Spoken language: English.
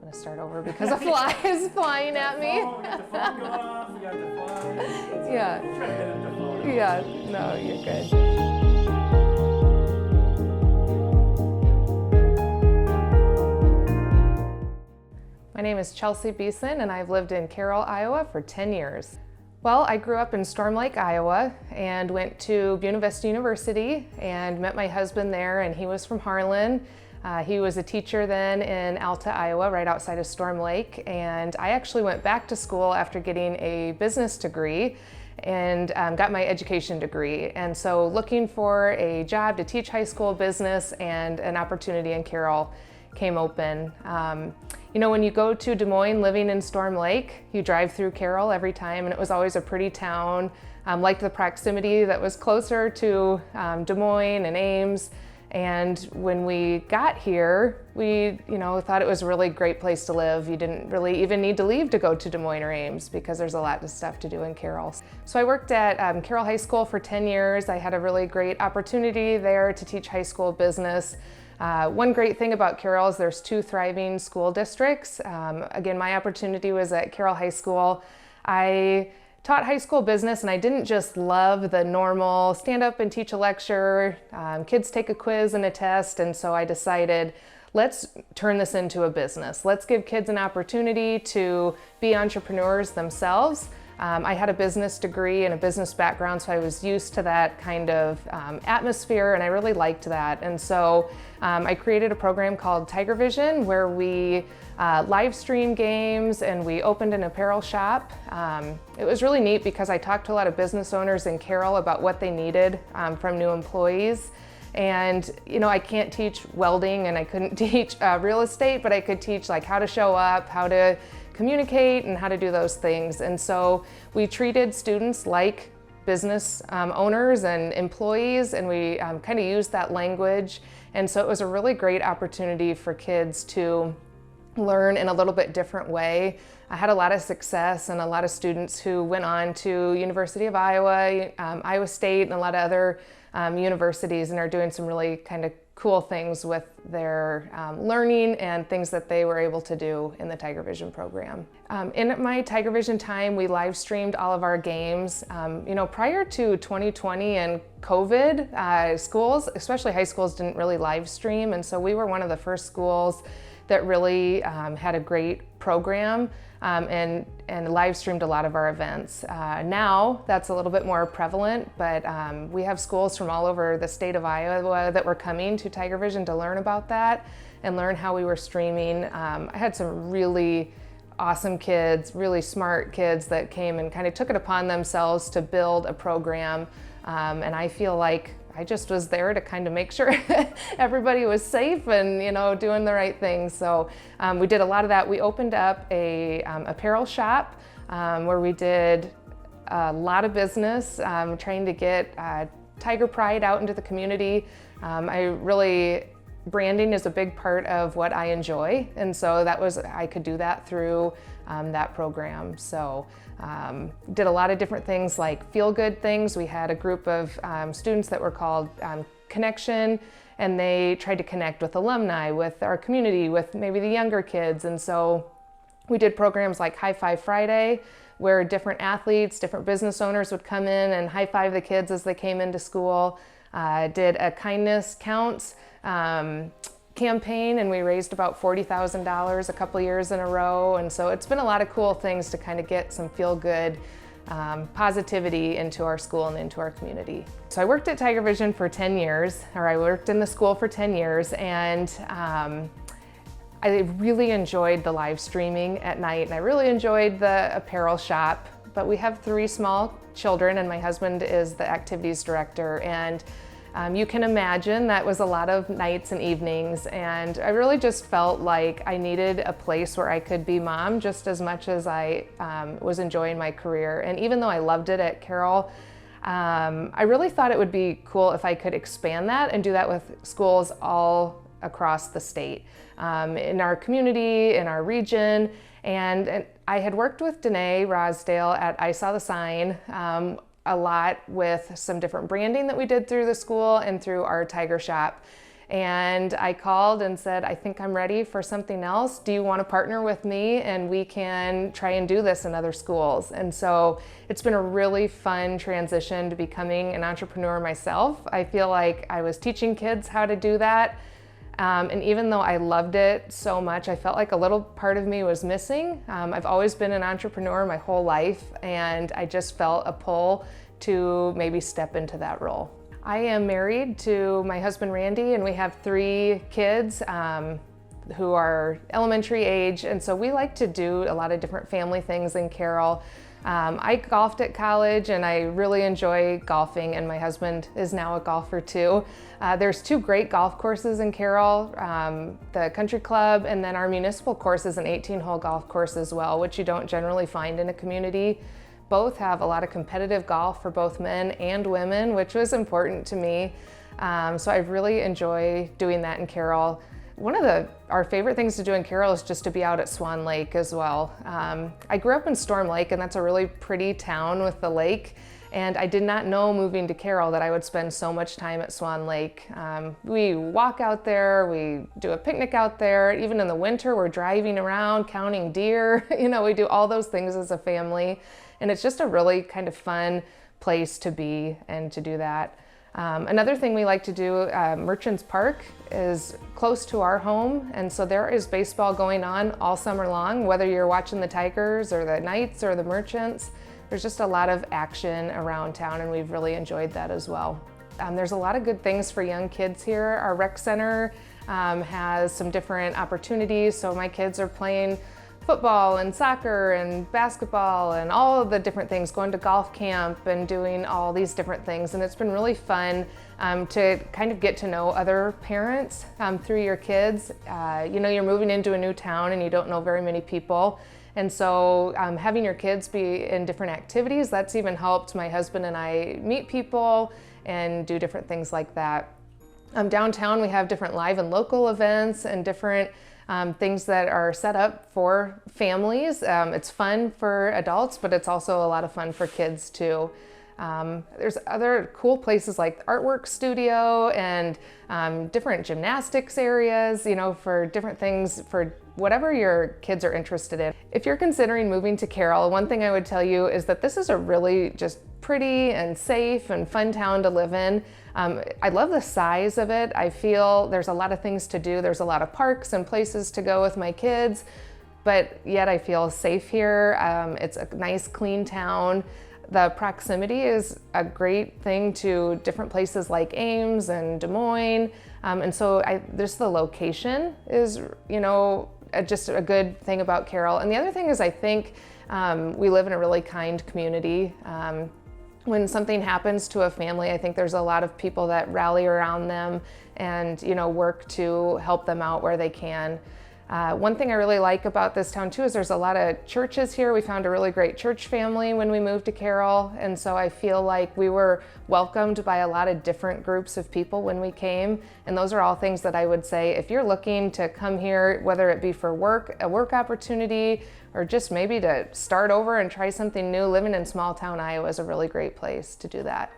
I'm gonna start over because a fly is flying at me. We got the phone go off, we got the fly. Yeah. We'll try to get it to phone. Yeah, no, you're good. My name is Chelsea Bissen, and I've lived in Carroll, Iowa for 10 years. Well, I grew up in Storm Lake, Iowa, and went to Buena Vista University and met my husband there, and he was from Harlan. He was a teacher then in Alta, Iowa, right outside of Storm Lake, and I actually went back to school after getting a business degree and got my education degree. And so looking for a job to teach high school business, and an opportunity in Carroll came open. You know, when you go to Des Moines living in Storm Lake, you drive through Carroll every time, and it was always a pretty town. Liked the proximity that was closer to Des Moines and Ames. And when we got here, we thought it was a really great place to live. You didn't really even need to leave to go to Des Moines or Ames because there's a lot of stuff to do in Carroll. So I worked at Carroll High School for 10 years. I had a really great opportunity there to teach high school business. One great thing about Carroll is there's 2 thriving school districts. Again, my opportunity was at Carroll High School. I taught high school business, and I didn't just love the normal stand up and teach a lecture, kids take a quiz and a test, and so I decided, let's turn this into a business. Let's give kids an opportunity to be entrepreneurs themselves. I had a business degree and a business background, so I was used to that kind of atmosphere, and I really liked that. And so I created a program called Tiger Vision, where we live stream games, and we opened an apparel shop. It was really neat because I talked to a lot of business owners in Carroll about what they needed from new employees. And I can't teach welding, and I couldn't teach real estate, but I could teach like how to show up, how to communicate, and how to do those things. And so we treated students like business owners and employees, and we kind of used that language. And so it was a really great opportunity for kids to learn in a little bit different way. I had a lot of success, and a lot of students who went on to University of Iowa, Iowa State, and a lot of other universities, and are doing some really kind of cool things with their learning and things that they were able to do in the Tiger Vision program. In my Tiger Vision time, we live streamed all of our games. Prior to 2020 and COVID, schools, especially high schools, didn't really live stream, and so we were one of the first schools that really had a great program and live streamed a lot of our events. Now that's a little bit more prevalent, but we have schools from all over the state of Iowa that were coming to Tiger Vision to learn about that and learn how we were streaming. I had some really awesome kids, really smart kids that came and kind of took it upon themselves to build a program, and I feel like I just was there to kind of make sure everybody was safe and doing the right things. So we did a lot of that. We opened up a apparel shop where we did a lot of business, trying to get Tiger Pride out into the community. Branding is a big part of what I enjoy, and so I could do that through that program. So did a lot of different things like feel-good things. We had a group of students that were called Connection, and they tried to connect with alumni, with our community, with maybe the younger kids. And so we did programs like High Five Friday, where different athletes, different business owners would come in and high five the kids as they came into school. Did a Kindness Counts campaign, and we raised about $40,000 a couple years in a row. And so it's been a lot of cool things to kind of get some feel-good positivity into our school and into our community. So I worked at Tiger Vision for 10 years, or I worked in the school for 10 years, and I really enjoyed the live streaming at night, and I really enjoyed the apparel shop. But we have 3 small children, and my husband is the activities director, and you can imagine that was a lot of nights and evenings, and I really just felt like I needed a place where I could be mom just as much as I was enjoying my career. And even though I loved it at Carroll, I really thought it would be cool if I could expand that and do that with schools all across the state, in our community, in our region. And I had worked with Danae Rosdale at I Saw the Sign a lot with some different branding that we did through the school and through our Tiger Shop. And I called and said, I think I'm ready for something else. Do you want to partner with me and we can try and do this in other schools? And so it's been a really fun transition to becoming an entrepreneur myself. I feel like I was teaching kids how to do that. And even though I loved it so much, I felt like a little part of me was missing. I've always been an entrepreneur my whole life, and I just felt a pull to maybe step into that role. I am married to my husband Randy, and we have 3 kids who are elementary age, and so we like to do a lot of different family things in Carroll. I golfed at college and I really enjoy golfing, and my husband is now a golfer too. There's 2 great golf courses in Carroll, the country club, and then our municipal course is an 18-hole golf course as well, which you don't generally find in a community. Both have a lot of competitive golf for both men and women, which was important to me. So I really enjoy doing that in Carroll. One of our favorite things to do in Carroll is just to be out at Swan Lake as well. I grew up in Storm Lake, and that's a really pretty town with the lake. And I did not know moving to Carroll that I would spend so much time at Swan Lake. We walk out there, we do a picnic out there. Even in the winter, we're driving around, counting deer. We do all those things as a family. And it's just a really kind of fun place to be and to do that. Another thing we like to do, Merchants Park is close to our home, and so there is baseball going on all summer long, whether you're watching the Tigers or the Knights or the Merchants. There's just a lot of action around town, and we've really enjoyed that as well. There's a lot of good things for young kids here. Our rec center has some different opportunities, so my kids are playing football and soccer and basketball and all of the different things, going to golf camp and doing all these different things. And it's been really fun to kind of get to know other parents through your kids. You're moving into a new town and you don't know very many people. And so having your kids be in different activities, that's even helped my husband and I meet people and do different things like that. Downtown, we have different live and local events and different things that are set up for families. It's fun for adults, but it's also a lot of fun for kids too. There's other cool places like the artwork studio and different gymnastics areas, for different things for whatever your kids are interested in. If you're considering moving to Carroll, one thing I would tell you is that this is a really just pretty and safe and fun town to live in. I love the size of it. I feel there's a lot of things to do. There's a lot of parks and places to go with my kids, but yet I feel safe here. It's a nice, clean town. The proximity is a great thing to different places like Ames and Des Moines. And so just the location is, just a good thing about Carroll. And the other thing is I think we live in a really kind community. When something happens to a family, I think there's a lot of people that rally around them and, work to help them out where they can. One thing I really like about this town too is there's a lot of churches here. We found a really great church family when we moved to Carroll, and so I feel like we were welcomed by a lot of different groups of people when we came, and those are all things that I would say if you're looking to come here, whether it be for work, a work opportunity, or just maybe to start over and try something new, living in small town Iowa is a really great place to do that.